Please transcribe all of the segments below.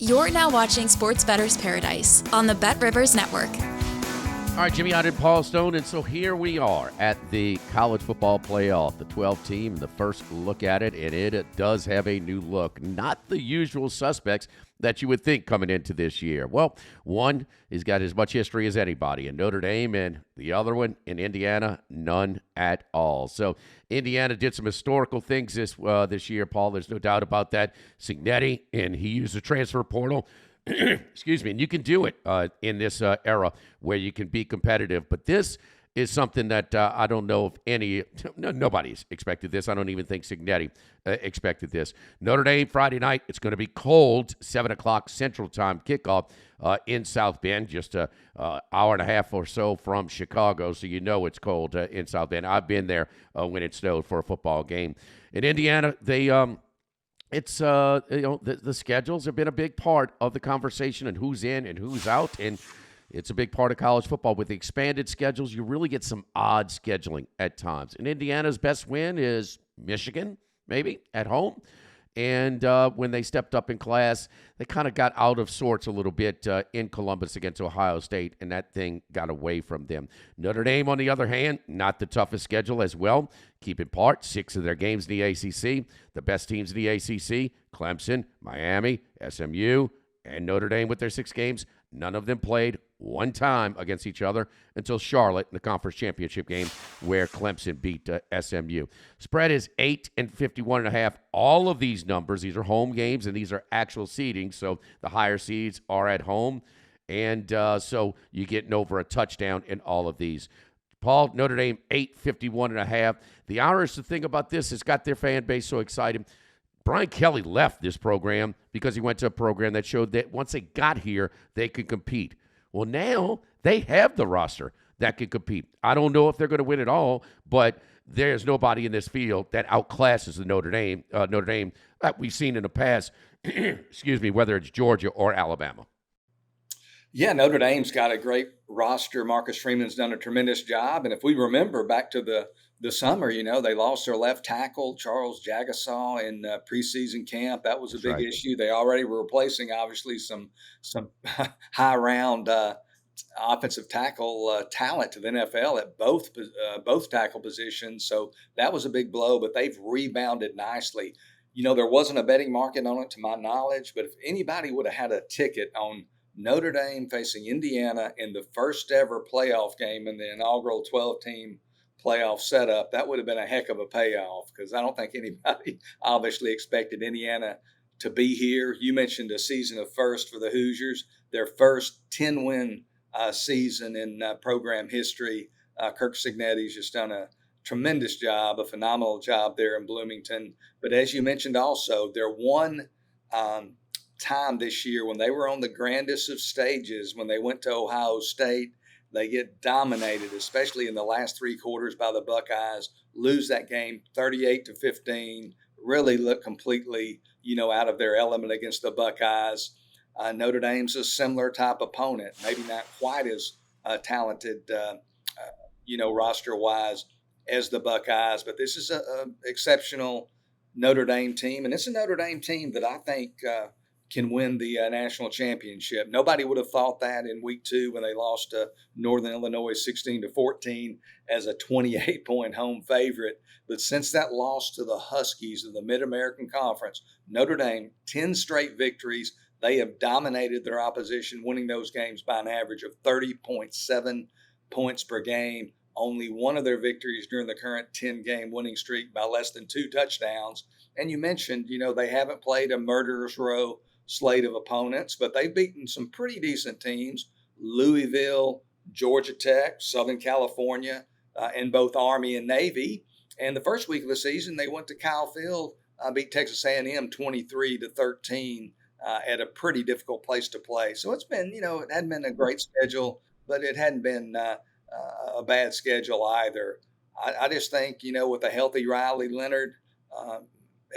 You're now watching Sports Bettor's Paradise on the Bet Rivers Network. All right, Jimmy Ott and Paul Stone, and so here we are at the college football playoff, the 12 team, the first look at it, and it does have a new look. Not the usual suspects that you would think coming into this year. Well, one has got as much history as anybody in Notre Dame, and the other one in Indiana, none at all. So Indiana did some historical things this year, Paul. There's no doubt about that. Signetti, and he used the transfer portal. Excuse me, and you can do it in this era where you can be competitive. But this is something that I don't know if nobody's expected this. I don't even think Signetti expected this. Notre Dame Friday night. It's going to be cold, 7 o'clock Central Time kickoff in South Bend, just an hour and a half or so from Chicago. So you know it's cold in South Bend. I've been there when it snowed for a football game. In Indiana, It's the schedules have been a big part of the conversation and who's in and who's out, and it's a big part of college football. With the expanded schedules, you really get some odd scheduling at times. And Indiana's best win is Michigan, maybe, at home. And when they stepped up in class, they kind of got out of sorts a little bit in Columbus against Ohio State, and that thing got away from them. Notre Dame, on the other hand, not the toughest schedule as well. Keep in part 6 of their games in the ACC. The best teams in the ACC, Clemson, Miami, SMU, and Notre Dame with their 6 games. None of them played one time against each other until Charlotte in the conference championship game where Clemson beat SMU. Spread is 8 and 51.5. All of these numbers, these are home games and these are actual seedings, so the higher seeds are at home. And so you get over a touchdown in all of these. Paul, Notre Dame, 851.5. The Irish, the thing about this, has got their fan base so excited. Brian Kelly left this program because he went to a program that showed that once they got here, they could compete. Well, now they have the roster that can compete. I don't know if they're going to win it all, but there's nobody in this field that outclasses the Notre Dame that we've seen in the past, excuse me, whether it's Georgia or Alabama. Yeah, Notre Dame's got a great roster. Marcus Freeman's done a tremendous job. And if we remember back to the summer, they lost their left tackle, Charles Jagasaw, in preseason camp. That was a big issue. They already were replacing, obviously, some high-round offensive tackle talent to the NFL at both tackle positions. So that was a big blow, but they've rebounded nicely. There wasn't a betting market on it to my knowledge, but if anybody would have had a ticket on Notre Dame facing Indiana in the first ever playoff game in the inaugural 12-team playoff setup, that would have been a heck of a payoff because I don't think anybody obviously expected Indiana to be here. You mentioned a season of first for the Hoosiers, their first 10-win season in program history. Kirk Signetti's just done a tremendous job, a phenomenal job there in Bloomington. But as you mentioned also, their one time this year when they were on the grandest of stages, when they went to Ohio State, they get dominated, especially in the last 3 quarters by the Buckeyes, lose that game 38-15, really look completely, out of their element against the Buckeyes. Notre Dame's a similar type opponent, maybe not quite as talented, roster-wise as the Buckeyes, but this is an exceptional Notre Dame team, and it's a Notre Dame team that I think can win the national championship. Nobody would have thought that in week 2 when they lost to Northern Illinois 16-14 as a 28-point home favorite. But since that loss to the Huskies of the Mid-American Conference, Notre Dame, 10 straight victories. They have dominated their opposition, winning those games by an average of 30.7 points per game. Only one of their victories during the current 10-game winning streak by less than 2 touchdowns. And you mentioned, they haven't played a murderer's row slate of opponents, but they've beaten some pretty decent teams: Louisville, Georgia Tech, Southern California, and both Army and Navy. And the first week of the season, they went to Kyle Field, beat Texas A&M 23-13 at a pretty difficult place to play. So it's been, it hadn't been a great schedule, but it hadn't been a bad schedule either. I just think, with a healthy Riley Leonard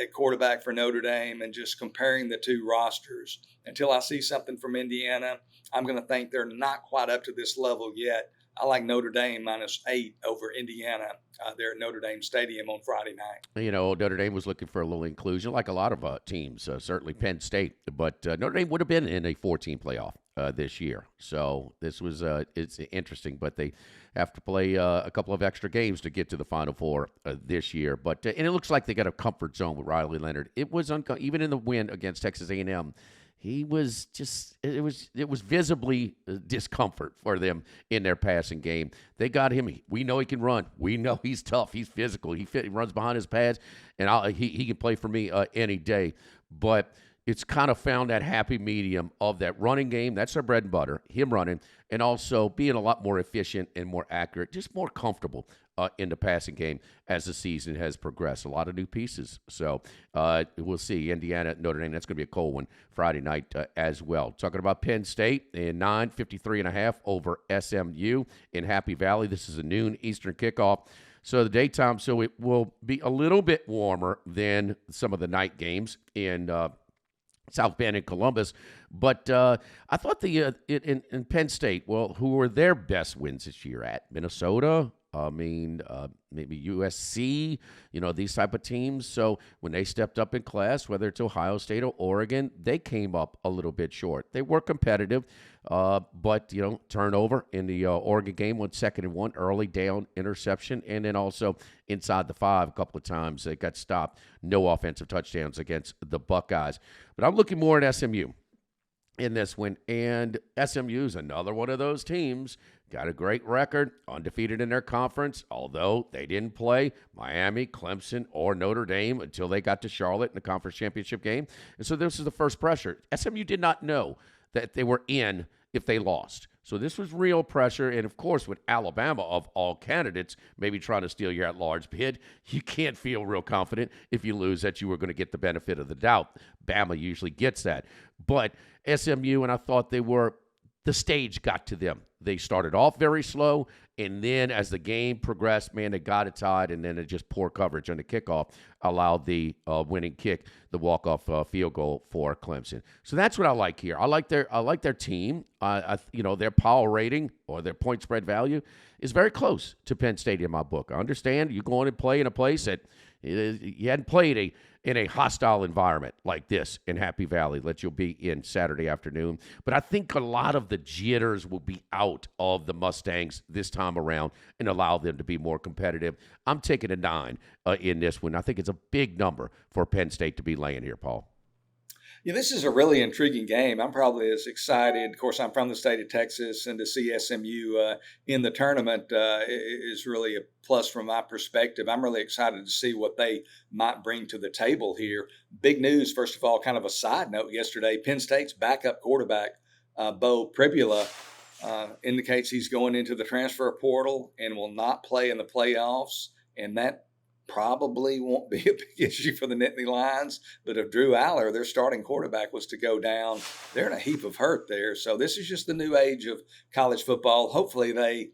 at quarterback for Notre Dame and just comparing the 2 rosters, until I see something from Indiana, I'm going to think they're not quite up to this level yet. I like Notre Dame -8 over Indiana there at Notre Dame Stadium on Friday night. Notre Dame was looking for a little inclusion, like a lot of teams, certainly Penn State. But Notre Dame would have been in a 14 playoff this year. So this was it's interesting, but they have to play a couple of extra games to get to the Final Four this year. But and it looks like they got a comfort zone with Riley Leonard. It was even in the win against Texas A&M. He was just it was visibly discomfort for them in their passing game. They got him. We know he can run. We know he's tough. He's physical. He runs behind his pads, and he can play for me any day. But it's kind of found that happy medium of that running game. That's their bread and butter, him running, and also being a lot more efficient and more accurate, just more comfortable in the passing game as the season has progressed. A lot of new pieces. So we'll see. Indiana, Notre Dame, that's going to be a cold one Friday night as well. Talking about Penn State in 53.5 over SMU in Happy Valley. This is a noon Eastern kickoff. So the daytime, so it will be a little bit warmer than some of the night games in South Bend and Columbus. But I thought in Penn State, well, who were their best wins this year at? Minnesota? Maybe USC, these type of teams. So when they stepped up in class, whether it's Ohio State or Oregon, they came up a little bit short. They were competitive, but, turnover in the Oregon game, 1 second and 1 early down interception, and then also inside the 5 a couple of times. They got stopped. No offensive touchdowns against the Buckeyes. But I'm looking more at SMU in this one, and SMU is another one of those teams. Got a great record, undefeated in their conference, although they didn't play Miami, Clemson, or Notre Dame until they got to Charlotte in the conference championship game. And so this is the first pressure. SMU did not know that they were in if they lost. So this was real pressure. And, of course, with Alabama, of all candidates, maybe trying to steal your at-large bid, you can't feel real confident if you lose that you were going to get the benefit of the doubt. Bama usually gets that. But SMU, and I thought the stage got to them. They started off very slow, and then as the game progressed, man, they got it tied, and then it just poor coverage on the kickoff allowed the winning kick, the walk-off field goal for Clemson. So that's what I like here. I like their team. Their power rating or their point spread value is very close to Penn State in my book. I understand you go in and play in a place that you hadn't played in a hostile environment like this in Happy Valley that you'll be in Saturday afternoon. But I think a lot of the jitters will be out of the Mustangs this time around and allow them to be more competitive. I'm taking a 9 in this one. I think it's a big number for Penn State to be laying here, Paul. Yeah, this is a really intriguing game. I'm probably as excited. Of course, I'm from the state of Texas, and to see SMU in the tournament is really a plus from my perspective. I'm really excited to see what they might bring to the table here. Big news, first of all, kind of a side note yesterday. Penn State's backup quarterback, Bo Pribula, indicates he's going into the transfer portal and will not play in the playoffs, and that probably won't be a big issue for the Nittany Lions. But if Drew Aller, their starting quarterback, was to go down, they're in a heap of hurt there. So this is just the new age of college football. Hopefully they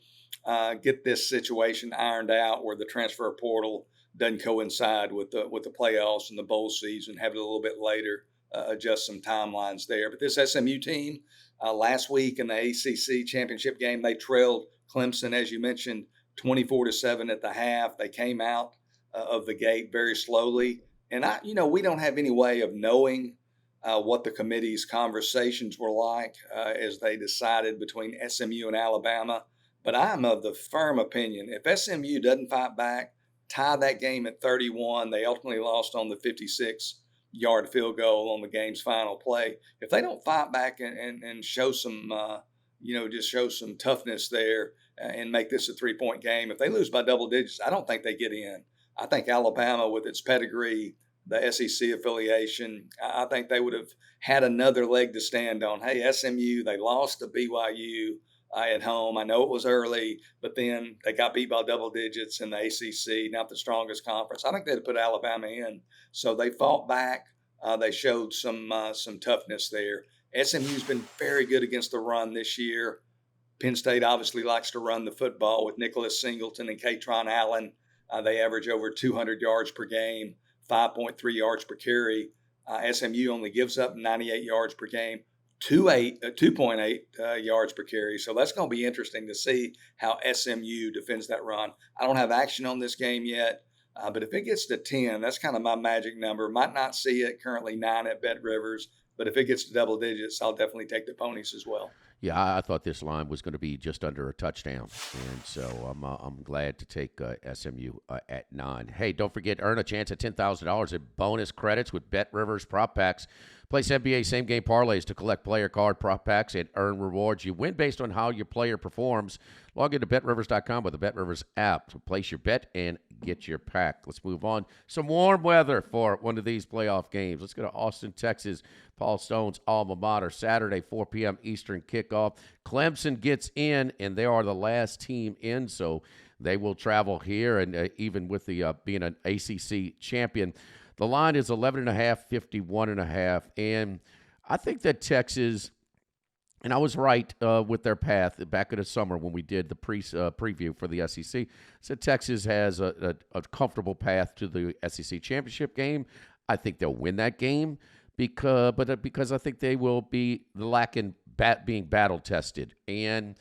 get this situation ironed out where the transfer portal doesn't coincide with the playoffs and the bowl season, have it a little bit later, adjust some timelines there. But this SMU team, last week in the ACC championship game, they trailed Clemson, as you mentioned, 24-7 at the half. They came out of the gate very slowly. And we don't have any way of knowing what the committee's conversations were like as they decided between SMU and Alabama. But I'm of the firm opinion, if SMU doesn't fight back, tie that game at 31, they ultimately lost on the 56-yard field goal on the game's final play. If they don't fight back and show some, just show some toughness there and make this a 3-point game, if they lose by double digits, I don't think they get in. I think Alabama, with its pedigree, the SEC affiliation, I think they would have had another leg to stand on. Hey, SMU, they lost to BYU at home. I know it was early, but then they got beat by double digits in the ACC, not the strongest conference. I think they'd put Alabama in. So they fought back. They showed some toughness there. SMU's been very good against the run this year. Penn State obviously likes to run the football with Nicholas Singleton and Katron Allen. They average over 200 yards per game, 5.3 yards per carry. SMU only gives up 98 yards per game. 2.8 yards per carry. So that's going to be interesting to see how SMU defends that run. I don't have action on this game yet, but if it gets to 10, that's kind of my magic number. Might not see it currently 9 at Bet Rivers, but if it gets to double digits, I'll definitely take the ponies as well. Yeah, I thought this line was going to be just under a touchdown, and so I'm glad to take SMU at 9. Hey, don't forget, earn a chance at $10,000 in bonus credits with Bet Rivers prop packs. Place NBA same-game parlays to collect player card prop packs and earn rewards. You win based on how your player performs. Log into BetRivers.com with the BetRivers app to place your bet and get your pack. Let's move on. Some warm weather for one of these playoff games. Let's go to Austin, Texas. Paul Stone's alma mater. Saturday, 4 p.m. Eastern kickoff. Clemson gets in, and they are the last team in, so they will travel here, and even with the being an ACC champion. The line is 11.5, 51.5, and I think that Texas, and I was right with their path back in the summer when we did the preview for the SEC, said Texas has a comfortable path to the SEC championship game. I think they'll win that game because I think they will be lacking being battle tested. And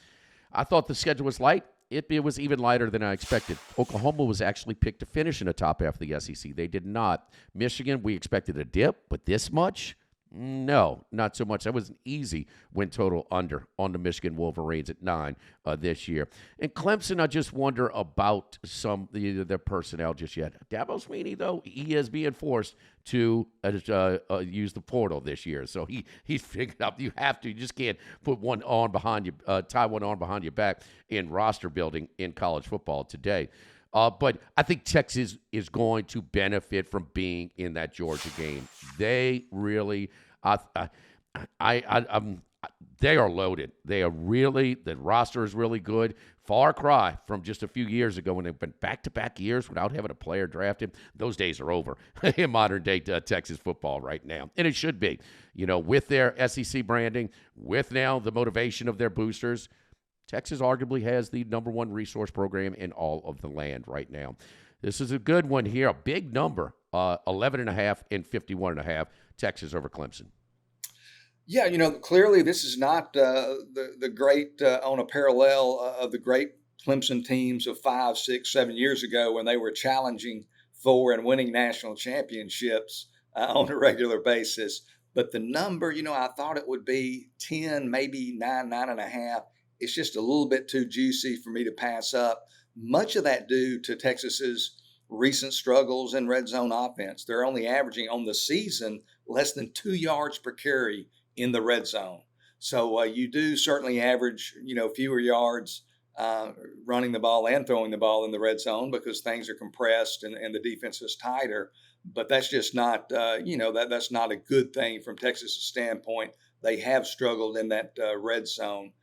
I thought the schedule was light. It was even lighter than I expected. Oklahoma was actually picked to finish in the top half of the SEC. They did not. Michigan, we expected a dip, but this much? No, not so much. That was an easy win total under on the Michigan Wolverines at 9 this year. And Clemson, I just wonder about their personnel just yet. Dabo Swinney, though, he is being forced to use the portal this year. So he's figured out you just can't put one arm behind you, tie one arm behind your back in roster building in college football today. But I think Texas is going to benefit from being in that Georgia game. They really, they are loaded. They are really, the roster is really good. Far cry from just a few years ago when they've been back-to-back years without having a player drafted. Those days are over in modern-day Texas football right now. And it should be, with their SEC branding, with now the motivation of their boosters. Texas arguably has the number one resource program in all of the land right now. This is a good one here, a big number, 11.5 and 51.5, Texas over Clemson. Yeah, clearly this is not the great on a parallel of the great Clemson teams of 5, 6, 7 years ago when they were challenging for and winning national championships on a regular basis. But the number, I thought it would be 10, maybe 9, 9.5. It's just a little bit too juicy for me to pass up. Much of that due to Texas's recent struggles in red zone offense. They're only averaging on the season less than 2 yards per carry in the red zone. So you do certainly average, fewer yards running the ball and throwing the ball in the red zone because things are compressed and the defense is tighter. But that's just not, that's not a good thing from Texas's standpoint. They have struggled in that red zone.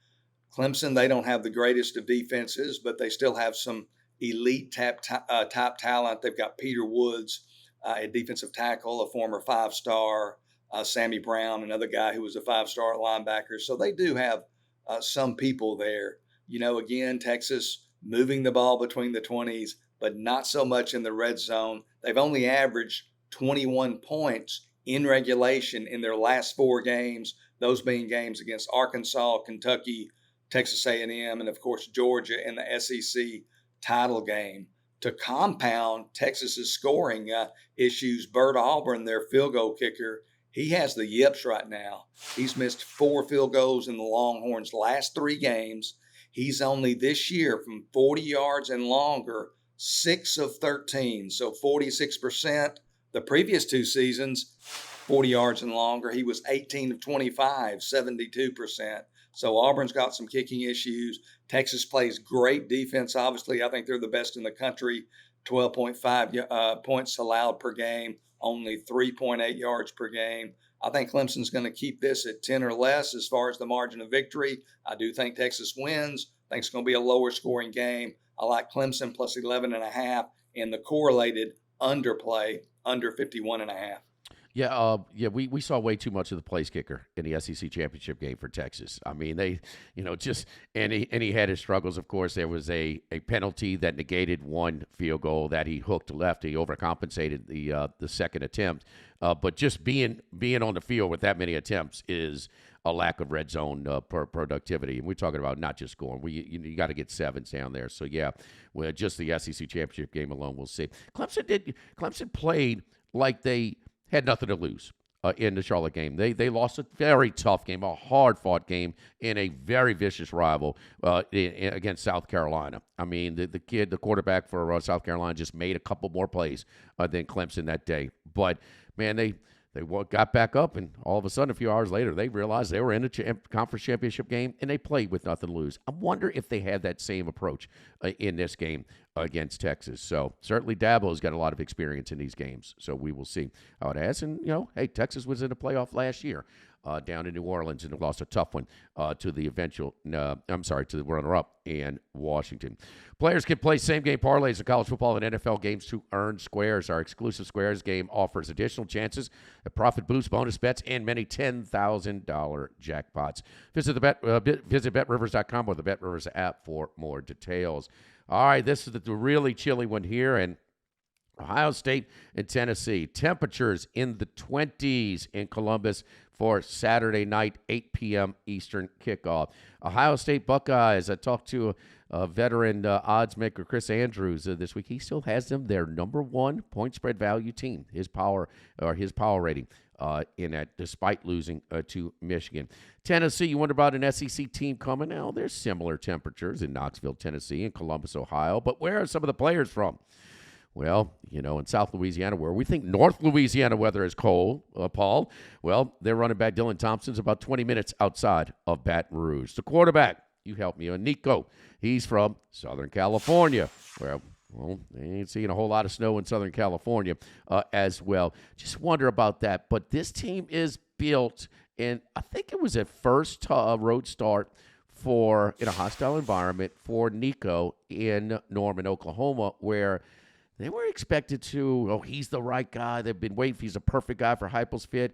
Clemson, they don't have the greatest of defenses, but they still have some elite top talent. They've got Peter Woods, a defensive tackle, a former 5-star, Sammy Brown, another guy who was a 5-star linebacker. So they do have some people there. Again, Texas moving the ball between the 20s, but not so much in the red zone. They've only averaged 21 points in regulation in their last 4 games, those being games against Arkansas, Kentucky, Texas A&M, and, of course, Georgia in the SEC title game. To compound Texas's scoring issues, Bert Auburn, their field goal kicker, he has the yips right now. He's missed 4 field goals in the Longhorns' last 3 games. He's only this year from 40 yards and longer, 6 of 13, so 46%. The previous 2 seasons, 40 yards and longer, he was 18 of 25, 72%. So Auburn's got some kicking issues. Texas plays great defense. Obviously, I think they're the best in the country. 12.5 points allowed per game, only 3.8 yards per game. I think Clemson's going to keep this at 10 or less as far as the margin of victory. I do think Texas wins. I think it's going to be a lower scoring game. I like Clemson plus 11.5 and the correlated underplay under 51.5. Yeah, we saw way too much of the place kicker in the SEC championship game for Texas. I mean, they, and he had his struggles. Of course, there was a penalty that negated 1 field goal that he hooked left. He overcompensated the second attempt. But just being on the field with that many attempts is a lack of red zone productivity. And we're talking about not just scoring. You got to get sevens down there. So, yeah, well, just the SEC championship game alone, we'll see. Clemson played like they had nothing to lose in the Charlotte game. They lost a very tough game, a hard-fought game in a very vicious rival against South Carolina. I mean, the quarterback for South Carolina just made a couple more plays than Clemson that day. But, man, they got back up, and all of a sudden, a few hours later, they realized they were in a conference championship game, and they played with nothing to lose. I wonder if they had that same approach in this game against Texas. So certainly Dabo's got a lot of experience in these games, so we will see how it has. And, hey, Texas was in the playoff last year down in New Orleans and lost a tough one to the runner-up in Washington. Players can play same-game parlays in college football and NFL games to earn squares. Our exclusive Squares game offers additional chances at profit boost, bonus bets, and many $10,000 jackpots. Visit BetRivers.com or the BetRivers app for more details. All right, this is the really chilly one here, and Ohio State and Tennessee. Temperatures in the 20s in Columbus for Saturday night, 8 p.m. Eastern kickoff. Ohio State Buckeyes. I talked to a veteran odds maker, Chris Andrews, this week. He still has them their number one point spread value team. His power rating in that, despite losing to Michigan. Tennessee. You wonder about an SEC team coming now. There's similar temperatures in Knoxville, Tennessee, and Columbus, Ohio. But where are some of the players from? Well, in South Louisiana, where we think North Louisiana weather is cold, Paul, well, their running back Dylan Thompson's about 20 minutes outside of Baton Rouge. The quarterback, you help me, Nico, he's from Southern California, where, well, they ain't seeing a whole lot of snow in Southern California as well. Just wonder about that. But this team is built, and I think it was a first road start in a hostile environment for Nico in Norman, Oklahoma, where they were expected to, he's the right guy. They've been waiting. He's a perfect guy for Heupel's fit.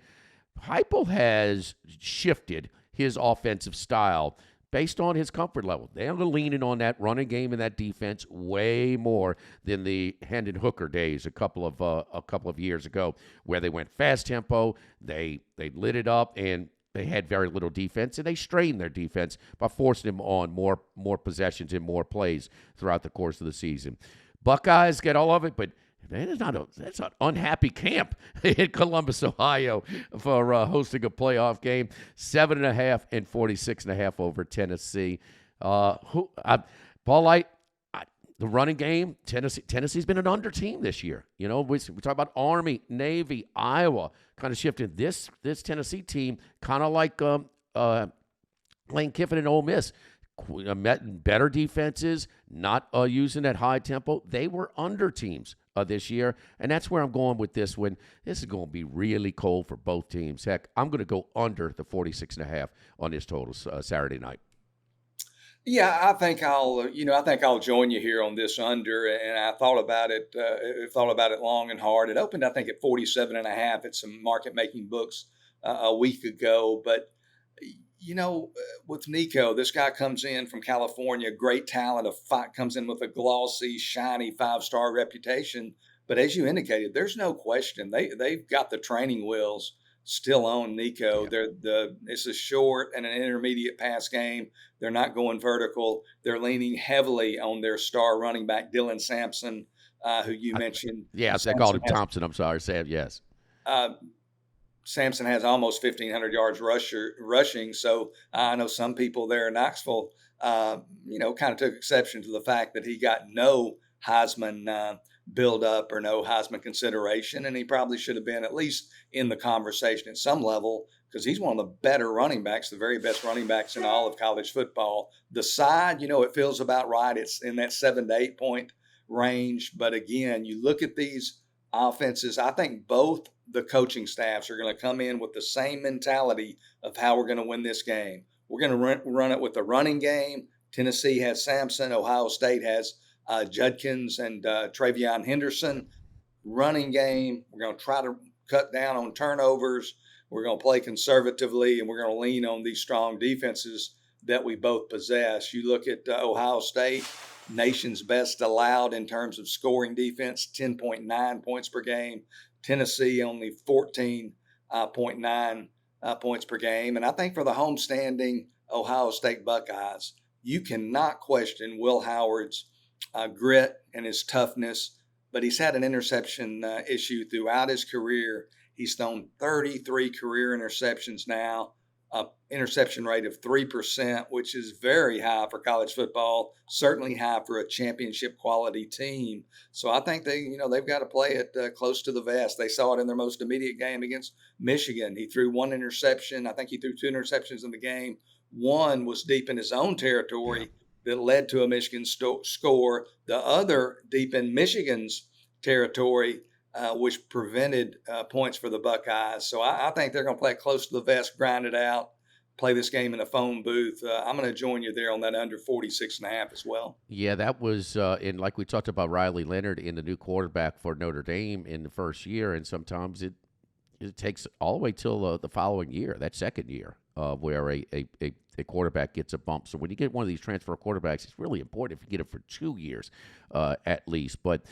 Heupel has shifted his offensive style based on his comfort level. They're leaning on that running game and that defense way more than the Hendon Hooker days a couple of years ago, where they went fast tempo. They lit it up, and they had very little defense, and they strained their defense by forcing them on more possessions and more plays throughout the course of the season. Buckeyes get all of it, but that's an unhappy camp in Columbus, Ohio, for hosting a playoff game. 7.5 and 46.5 over Tennessee. Paul Light, the running game. Tennessee's been an under team this year. We talk about Army, Navy, Iowa, kind of shifting. This Tennessee team, kind of like Lane Kiffin and Ole Miss. Met better defenses, not using that high tempo. They were under teams this year, and that's where I'm going with this one. This is going to be really cold for both teams. Heck, I'm going to go under the 46.5 on this total Saturday night. Yeah, I think I'll join you here on this under, and I thought about it long and hard. It opened, I think, at 47.5 at some market making books a week ago, but with Nico, this guy comes in from California, great talent, comes in with a glossy, shiny 5-star reputation. But as you indicated, there's no question they've got the training wheels still on Nico. Yeah. It's a short and an intermediate pass game. They're not going vertical. They're leaning heavily on their star running back Dylan Sampson, who you mentioned. Yes, I called him Thompson. I'm sorry, Sam. Yes. Sampson has almost 1,500 yards rushing. So I know some people there in Knoxville, kind of took exception to the fact that he got no Heisman build-up or no Heisman consideration, and he probably should have been at least in the conversation at some level, because he's one of the better running backs, the very best running backs in all of college football. The side, it feels about right. It's in that 7 to 8 point range. But again, you look at these offenses, I think both the coaching staffs are going to come in with the same mentality of how we're going to win this game. We're going to run it with the running game. Tennessee has Sampson. Ohio State has Judkins and Travion Henderson. Running game, we're going to try to cut down on turnovers. We're going to play conservatively, and we're going to lean on these strong defenses that we both possess. You look at Ohio State, nation's best allowed in terms of scoring defense, 10.9 points per game. Tennessee only 14.9 points per game. And I think for the homestanding Ohio State Buckeyes, you cannot question Will Howard's grit and his toughness, but he's had an interception issue throughout his career. He's thrown 33 career interceptions now, interception rate of 3%, which is very high for college football, certainly high for a championship quality team. So I think they've got to play it close to the vest. They saw it in their most immediate game against Michigan. He threw one interception. I think he threw 2 interceptions in the game. One was deep in his own territory that led to a Michigan score. The other deep in Michigan's territory, which prevented points for the Buckeyes. So I think they're going to play it close to the vest, grind it out, play this game in a phone booth. I'm going to join you there on that under 46.5 as well. Yeah, that was like we talked about Riley Leonard in the new quarterback for Notre Dame in the first year, and sometimes it takes all the way till the following year, that second year, where a quarterback gets a bump. So when you get one of these transfer quarterbacks, it's really important if you get it for 2 years at least. But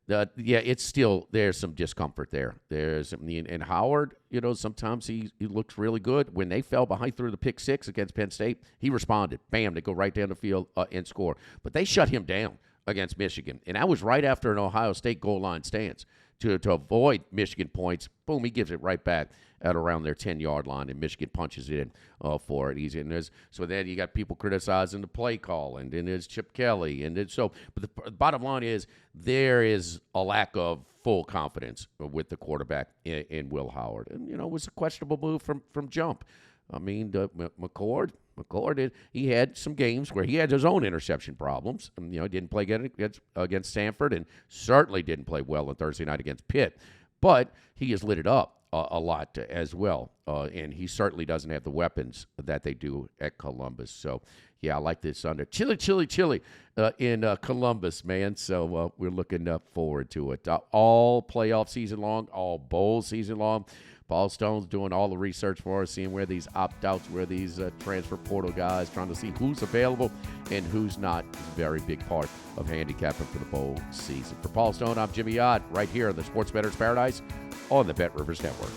it's still, there's some discomfort there. And Howard, sometimes he looks really good. When they fell behind through the pick 6 against Penn State, he responded. Bam, they go right down the field and score. But they shut him down against Michigan. And that was right after an Ohio State goal line stance. To avoid Michigan points, boom, he gives it right back at around their 10-yard line, and Michigan punches it in for it. So then you got people criticizing the play call, and then there's Chip Kelly. But the bottom line is there is a lack of full confidence with the quarterback in Will Howard. And, it was a questionable move from jump. I mean, McCord he had some games where he had his own interception problems. He didn't play against Stanford, and certainly didn't play well on Thursday night against Pitt. But he has lit it up a lot as well, and he certainly doesn't have the weapons that they do at Columbus. So, yeah, I like this under chilly in Columbus, man. So we're looking forward to it. All playoff season long, all bowl season long. Paul Stone's doing all the research for us, seeing where these opt-outs, where these transfer portal guys, trying to see who's available and who's not. It's a very big part of handicapping for the bowl season. For Paul Stone, I'm Jimmy Ott, right here on the Sports Bettor's Paradise on the Bet Rivers Network.